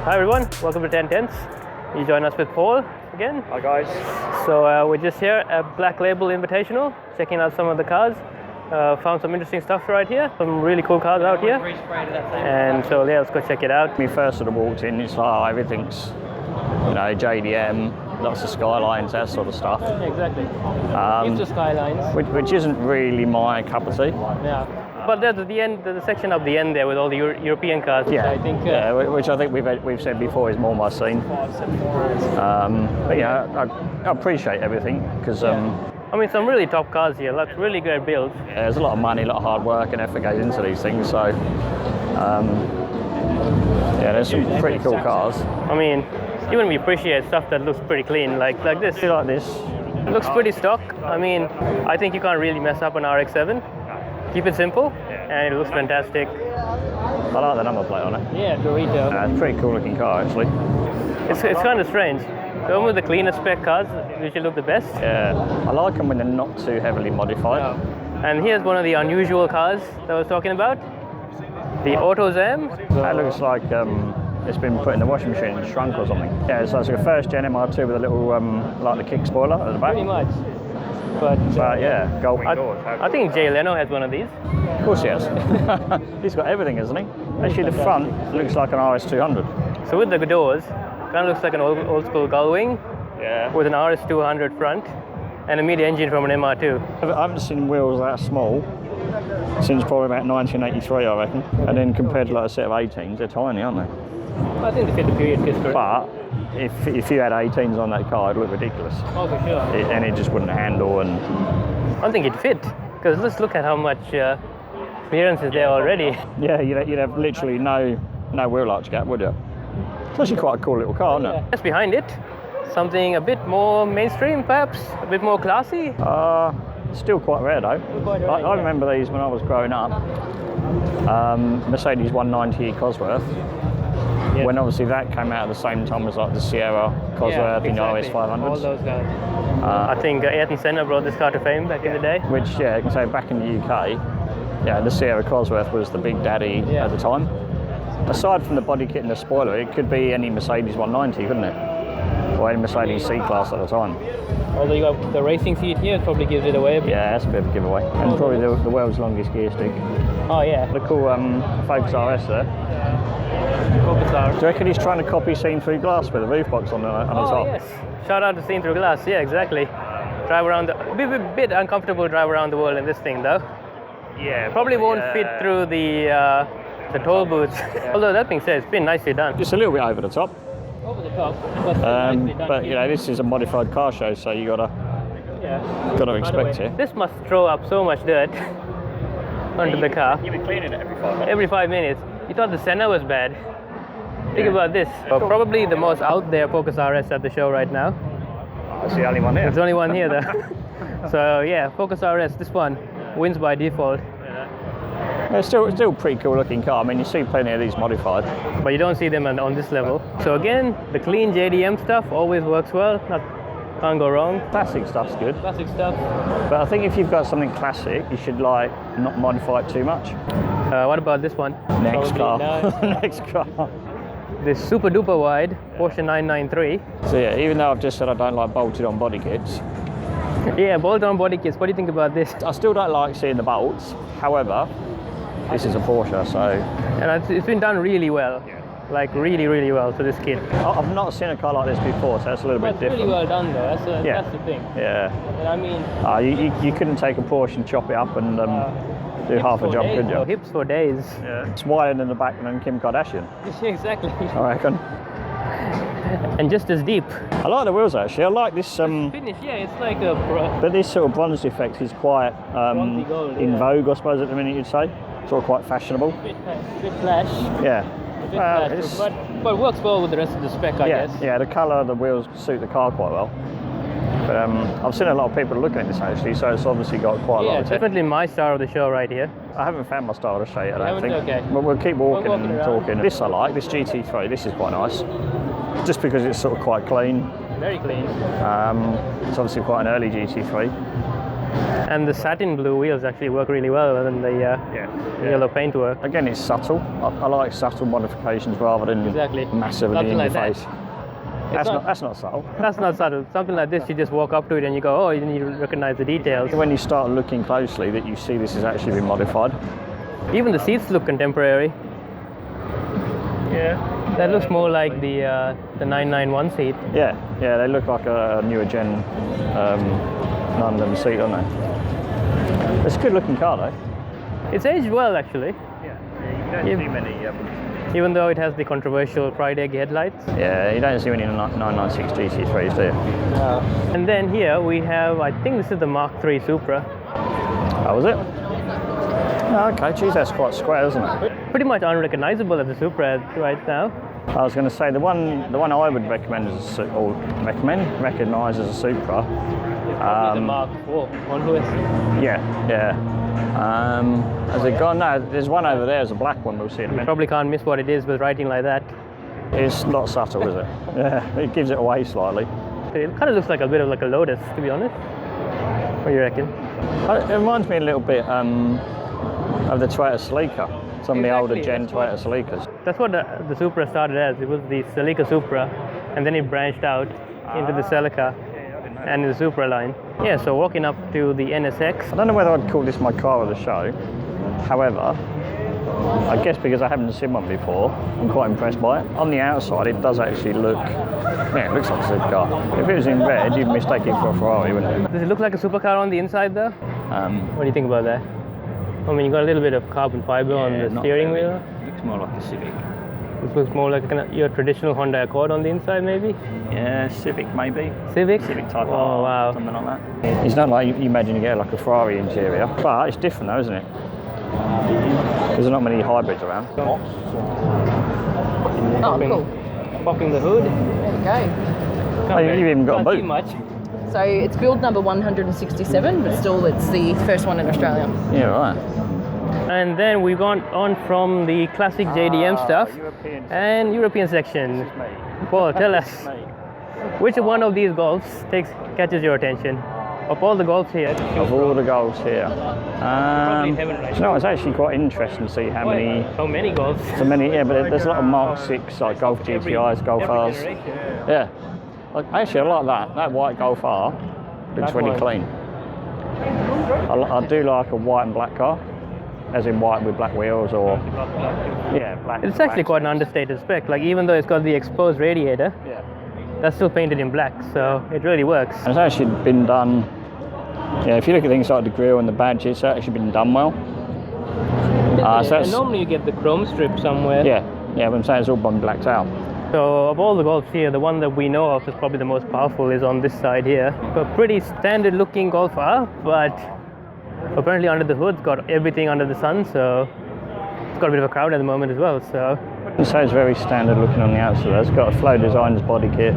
Hi everyone, welcome to 10 Tenths. You join us with Paul again. Hi guys. So we're just here at Black Label Invitational, checking out some of the cars. Found some interesting stuff right here, some really cool cars out here. And so yeah, let's go check it out. When we first sort of walked in, it's like everything's, you know, JDM, lots of Skylines, that sort of stuff. Exactly. Into Skylines. Which isn't really my cup of tea. Yeah. But there's the end, the section up the end there with all the European cars. Yeah, I think. Which I think we've said before is more my scene. But yeah, I appreciate everything because. I mean, some really top cars here. Like really great builds. Yeah, there's a lot of money, a lot of hard work and effort goes into these things. So. Yeah, there's some pretty cool cars. I mean, even we appreciate stuff that looks pretty clean, like this. I feel like this. It looks pretty stock. I mean, I think you can't really mess up an RX7. Keep it simple, and it looks fantastic. I like the number plate on it. Yeah, Dorito. It's a pretty cool looking car actually. It's kind of strange. The one with the cleaner spec cars usually look the best. Yeah, I like them when they're not too heavily modified. Yeah. And here's one of the unusual cars that I was talking about. The Autozam. That looks like it's been put in the washing machine and shrunk or something. Yeah, so it's like a first gen MR2 with a little, like the kick spoiler at the back. Pretty much. But yeah, gold wing doors. I think Jay Leno has one of these. Of course he has. He's got everything, hasn't he? Actually, the front looks like an RS200. So with the doors, kind of looks like an old school gull wing. Yeah. With an RS200 front and a mid-engine from an MR2. I haven't seen wheels that small since probably about 1983, I reckon. And then compared to like a set of 18s, they're tiny, aren't they? I think they fit the period history. But if you had 18s on that car, it'd look ridiculous. Oh, for sure. And it just wouldn't handle. And I don't think it'd fit, because let's look at how much clearance is there already. Yeah, you'd have literally no wheel arch gap, would you? It's actually quite a cool little car, isn't it? Just behind it, something a bit more mainstream, perhaps, a bit more classy. Still quite rare though. I remember these when I was growing up. Mercedes 190 Cosworth. Yep. When obviously that came out at the same time as like the Sierra, Cosworth, and RS500s. All those guys. I think Ayrton Senna brought this car to fame back in the day. Which, yeah, you can say back in the UK, yeah, the Sierra Cosworth was the big daddy at the time. Aside from the body kit and the spoiler, it could be any Mercedes 190, couldn't it? Or any Mercedes C-Class at the time. Although you got the racing seat here, it probably gives it away a bit. Yeah, that's a bit of a giveaway. And probably the world's longest gear stick. Oh yeah. The cool Focus RS there. Focus RS. Do you reckon he's trying to copy Seen Through Glass with a roof box on the top? Yes. Shout out to Seen Through Glass. Yeah, exactly. Drive around. It'd be a bit uncomfortable to drive around the world in this thing, though. Yeah. Probably won't fit through the toll booths. Yeah. Although that being said, it's been nicely done. Just a little bit over the top. Over the top. But nicely done. But you know, this is a modified car show, so you gotta expect it. This must throw up so much dirt onto the car. You've been cleaning it every 5 minutes. Every 5 minutes. You thought the Senna was bad. Think about this. Probably the most out there Focus RS at the show right now. It's the only one here. It's the only one here though. So yeah, Focus RS, this one wins by default. Yeah, it's still pretty cool looking car. I mean, you see plenty of these modified. But you don't see them on this level. So again, the clean JDM stuff always works well. Can't go wrong. Classic stuff's good. Classic stuff. But I think if you've got something classic, you should like not modify it too much. What about this one? Next car. No. Next car. This super duper wide Porsche 993. So yeah, even though I've just said I don't like bolted on body kits. Yeah, bolt on body kits. What do you think about this? I still don't like seeing the bolts. However, this is a Porsche, so. And it's been done really well. Like really, really well to this kit. I've not seen a car like this before, so that's a little bit different. It's really well done though, that's the thing. Yeah. And I mean... you couldn't take a Porsche and chop it up and do half a job, could you? Hips for days. Yeah. It's wider in the back than Kim Kardashian. Exactly. I reckon. And just as deep. I like the wheels actually. I like this. Finish, yeah, it's like a. But this sort of bronze effect is quite gold, in vogue, I suppose, at the minute you'd say. Sort of quite fashionable. Bit flash. Yeah. But But it works well with the rest of the spec, I guess. Yeah, the colour of the wheels suit the car quite well. But I've seen a lot of people looking at this actually, so it's obviously got quite a lot of attention. Definitely my star of the show right here. I haven't found my style of the show yet, I don't think. Okay. But we'll keep walking and around. talking. This I like, this GT3, this is quite nice. Just because it's sort of quite clean. Very clean. It's obviously quite an early GT3. And the satin blue wheels actually work really well than the yellow paint work. Again, it's subtle. I like subtle modifications rather than massively in your face. That's not subtle. That's not subtle. Something like this, you just walk up to it and you go, oh, you need to recognize the details. When you start looking closely, that you see this has actually been modified. Even the seats look contemporary. Yeah. That looks more like the 991 seat. Yeah, they look like a newer gen London seat, don't they? It's a good looking car though. It's aged well actually. Yeah, you don't see many. Even though it has the controversial fried egg headlights. Yeah, you don't see any 996 GT3s, do you? No. And then here we have, I think this is the Mark III Supra. Oh, was it? Oh, okay, geez, that's quite square, isn't it? Pretty much unrecognizable as a Supra right now. I was going to say the one I would recommend recognise as a Supra. The Mark IV onto it. Yeah. Has it gone? No, there's one over there. There's a black one. We'll see in a minute. Probably can't miss what it is with writing like that. It's not subtle, is it? Yeah, it gives it away slightly. It kind of looks like a bit of like a Lotus, to be honest. What do you reckon? It reminds me a little bit of the Toyota Celica. Some of the older gen Toyota Celicas. That's what the Supra started as. It was the Celica Supra, and then it branched out into the Celica and the Supra line. Yeah, so walking up to the NSX. I don't know whether I'd call this my car of the show. However, I guess because I haven't seen one before, I'm quite impressed by it. On the outside, it does actually look, it looks like a supercar. If it was in red, you'd mistake it for a Ferrari, wouldn't you? Does it look like a supercar on the inside though? What do you think about that? I mean, you got a little bit of carbon fiber on the steering wheel. It looks more like a Civic. This looks more like your traditional Honda Accord on the inside, maybe? Yeah, Civic maybe. Civic? Civic Type Oh, R, wow. something like that. It's not like you imagine you get like a Ferrari interior, but it's different though, isn't it? There's not many hybrids around. Oh, cool. Popping the hood. There we go. You've even got a boot. Too much. So it's build number 167, but still it's the first one in Australia. Yeah, right. And then we've gone on from the classic JDM stuff and European section. Paul, tell us, which one of these Golfs catches your attention? Of all the Golfs here? Of all the Golfs here. Probably heaven right now. No, it's actually quite interesting to see how many. So many Golfs. So many, yeah, but there's a lot of Mark 6, like Golf GTRs, Golf Rs. Yeah. Actually, I like that. That white Golf R looks really clean. I do like a white and black car, as in white with black wheels or black. It's actually quite an understated spec. Like even though it's got the exposed radiator, that's still painted in black, so it really works. And it's actually been done. Yeah, if you look at things like the grille and the badge, it's actually been done well. And normally you get the chrome strip somewhere. Yeah, but I'm saying it's all been blacked out. So of all the Golfs here, the one that we know of is probably the most powerful is on this side here. A pretty standard looking Golf R, but apparently under the hood's got everything under the sun, so it's got a bit of a crowd at the moment as well. So I'd say it's very standard looking on the outside. It's got a Flow Designs body kit.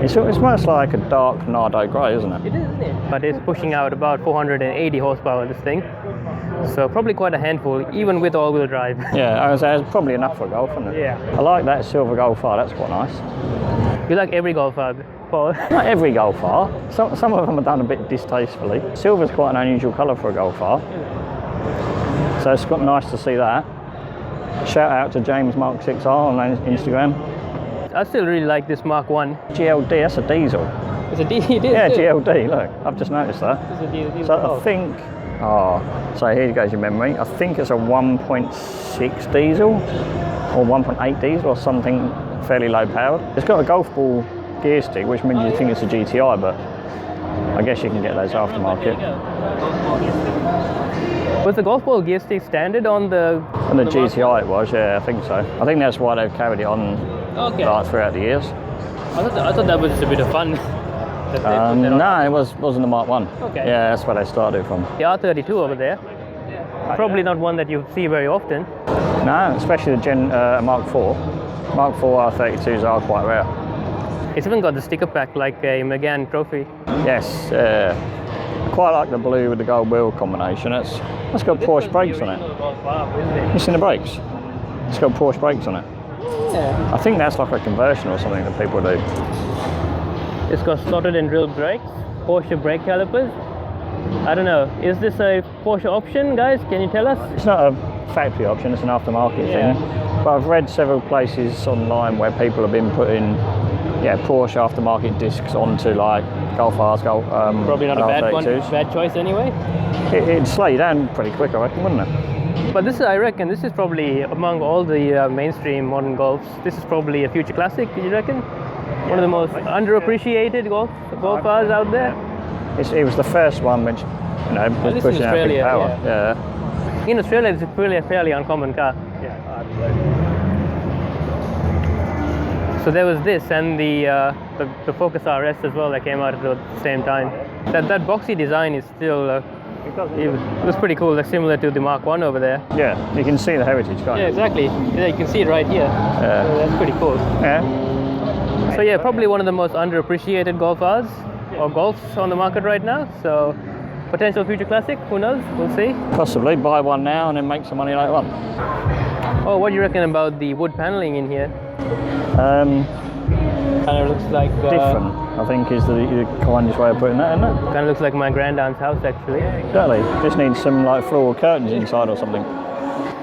It's almost like a dark Nardo grey, isn't it? It is, isn't it? But it's pushing out about 480 horsepower, this thing. So probably quite a handful, even with all-wheel drive. Yeah, I would say it's probably enough for a Golf, isn't it? Yeah. I like that silver Golf R, that's quite nice. You like every Golf R, Paul? Not every Golf R. Some of them are done a bit distastefully. Silver's quite an unusual colour for a Golf R. So it's quite nice to see that. Shout out to James Mark 6R on Instagram. I still really like this Mark 1. GLD, that's a diesel. It's a diesel? Yeah, GLD, look, I've just noticed that. It's a diesel. So I think, so here goes your memory. I think it's a 1.6 diesel or 1.8 diesel or something fairly low powered. It's got a golf ball gear stick, which means you think it's a GTI, but I guess you can get those aftermarket. Was the golf ball gear stick standard on the... On the GTI it was, yeah, I think so. I think that's why they've carried it on throughout the years. I thought that was just a bit of fun. No, it wasn't the Mark 1. Okay. Yeah, that's where they started from. The R32 over there. Probably not one that you see very often. No, especially the Mark IV. Mark IV R32s are quite rare. It's even got the sticker pack like a Megane trophy. Yes, I quite like the blue with the gold wheel combination. It's got Porsche brakes on it. You seen the brakes? It's got Porsche brakes on it. Yeah. I think that's like a conversion or something that people do. It's got slotted and drilled brakes, Porsche brake calipers. I don't know, is this a Porsche option, guys? Can you tell us? It's not a factory option, it's an aftermarket thing. But I've read several places online where people have been putting Porsche aftermarket discs onto like Golf R's, probably not a bad choice anyway. It'd slow you down pretty quick, I reckon, wouldn't it? But I reckon this is probably, among all the mainstream modern Golfs, this is probably a future classic, do you reckon? One of the most underappreciated Golf R's out there. It was the first one which, was pushing out big power. Yeah. In Australia, it's really a fairly uncommon car. Yeah, absolutely. So there was this and the Focus RS as well that came out at the same time. That boxy design is still it was pretty cool. That's similar to the Mark 1 over there. Yeah, you can see the heritage, can't you? Yeah, exactly. Yeah, you can see it right here. Yeah. So that's pretty cool. Yeah. So yeah, probably one of the most underappreciated Golf R's or Golfs on the market right now. So potential future classic, who knows? We'll see. Possibly buy one now and then make some money later on. Oh, what do you reckon about the wood paneling in here? Kind of looks like different, I think, is the kindest way of putting that, isn't it? Kind of looks like my grandaunt's house, actually. Exactly. Just needs some like floral curtains inside or something.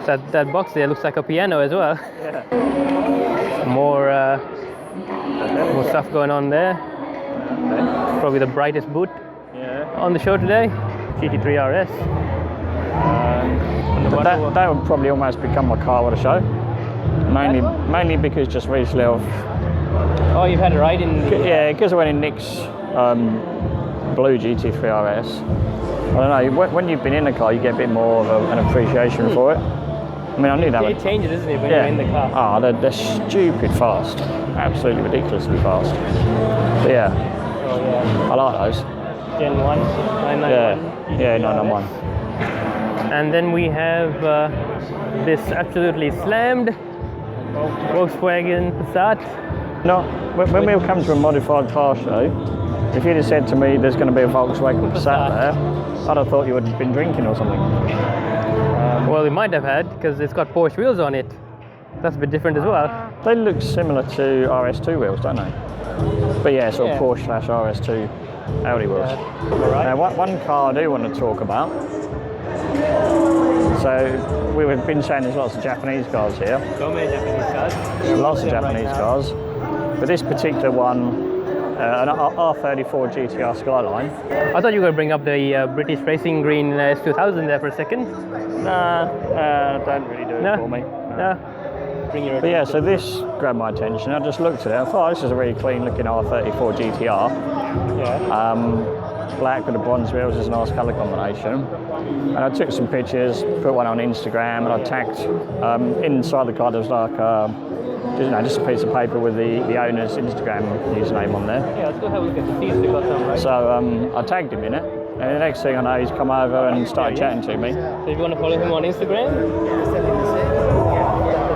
That box there looks like a piano as well. Yeah. More stuff going on there. Okay. Probably the brightest boot on the show today. GT3 RS. That would probably almost become my car at a show. Mainly because just recently Oh, you've had a ride in the... Yeah, because I went in Nick's blue GT3 RS. I don't know, when you've been in the car, you get a bit more of an appreciation for it. I mean, I knew that. It changes, isn't it, when you're in the car? They're stupid fast. Absolutely ridiculously fast. But yeah, I like those. Gen 1, 991. Yeah, 991. And then we have this absolutely slammed Volkswagen Passat. No, when we come to a modified car show, if you'd have said to me there's going to be a Volkswagen Passat there, I'd have thought you would have been drinking or something. Well, we might have had, because it's got Porsche wheels on it. That's a bit different as well. They look similar to RS2 wheels, don't they? But yeah, sort of Porsche / RS2 Audi wheels. Right. Now, one car I do want to talk about. So we've been saying there's lots of Japanese cars here. So many Japanese cars. Lots of Japanese cars. But this particular one, an R34 Gt-R Skyline. I thought you were going to bring up the British Racing Green S2000 there for a second. Nah, don't really do it for me. No. Bring your But yeah, so this grabbed my attention. I just looked at it. I thought, this is a really clean looking R34 Gt-R. Yeah. Black with the bronze wheels is a nice colour combination. And I took some pictures, put one on Instagram, and I tagged inside the car there's like just a piece of paper with the owner's Instagram username on there. Yeah, let's go have a look at the seats they got some, right? So I tagged him in it, and the next thing I know, he's come over and started chatting to me. So if you want to follow him on Instagram,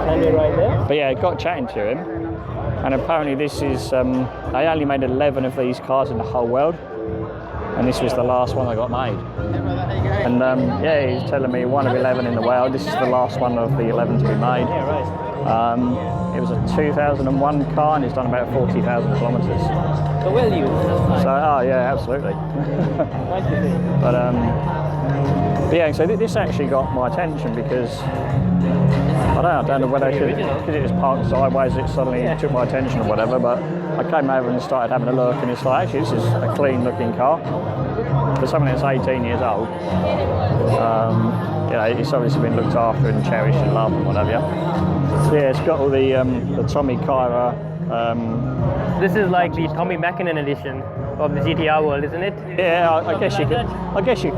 hand it right there. But yeah, got chatting to him, and apparently this is they only made 11 of these cars in the whole world. And this was the last one I got made. And yeah, he's telling me 1 of 11 in the world. This is the last one of the 11 to be made. Yeah, right. It was a 2001 car and it's done about 40,000 kilometres. So well used. Nice. So, oh yeah, absolutely. Nice to see. But yeah, so this actually got my attention because I don't know whether because it was parked sideways, it suddenly took my attention or whatever, but I came over and started having a look and it's like, actually this is a clean looking car. For someone that's 18 years old, it's obviously been looked after and cherished and loved and whatever. So yeah, it's got all the Tommy Kyra. This is like the Tommy Mackinnon edition of the GTR world, isn't it? Yeah, I guess you could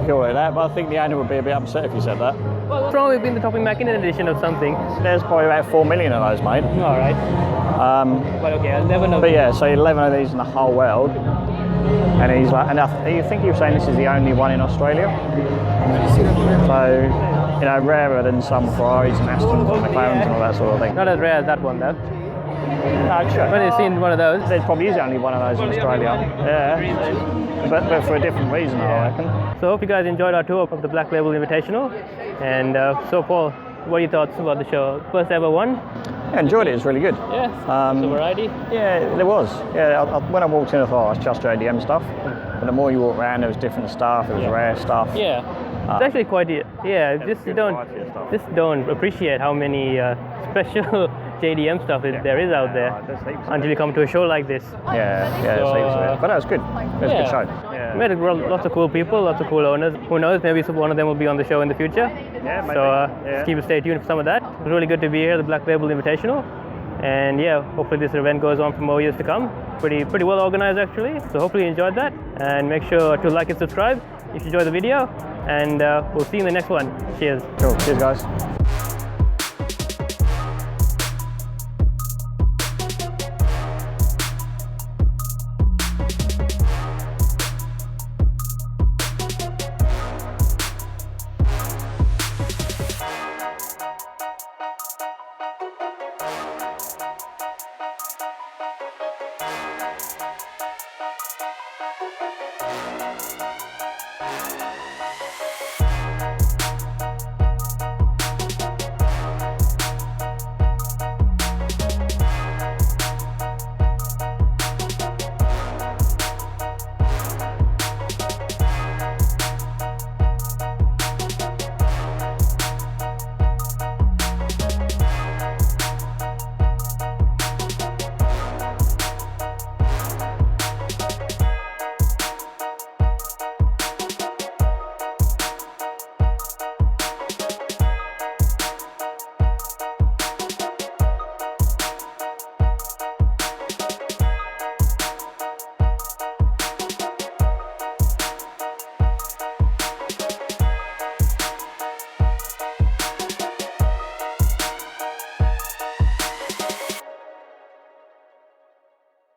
call it that, but I think the owner would be a bit upset if you said that. Well, what's wrong with being the Tommy Mackinnon edition of something? There's probably about 4 million of those made. All right. But okay, 11 of But yeah, so 11 of these in the whole world. And he's like, and you think he was saying this is the only one in Australia? So you know, rarer than some Ferraris and Astons and McLarens and all that sort of thing. Not as rare as that one though. No, sure. When you've seen one of those. There probably is only one of those in Australia. Yeah, but for a different reason, I reckon. So hope you guys enjoyed our tour of the Black Label Invitational. And so Paul, what are your thoughts about the show? First ever one? I enjoyed it. It was really good. Yeah. It's a variety. Yeah, there was. Yeah, when I walked in, I thought, oh, it's just JDM stuff. But the more you walk around, there was different stuff. It was rare stuff. Yeah. It's actually quite, just don't appreciate how many special JDM stuff there is out there until you come to a show like this. So, but that was good. It was a good show. Yeah. Met lots of cool people, lots of cool owners. Who knows, maybe one of them will be on the show in the future. Yeah, maybe. So just stay tuned for some of that. It was really good to be here at the Black Label Invitational. And yeah, hopefully this event goes on for more years to come. Pretty well organized actually. So hopefully you enjoyed that. And make sure to like and subscribe if you enjoyed the video. And we'll see you in the next one. Cheers. Cool. Cheers, guys.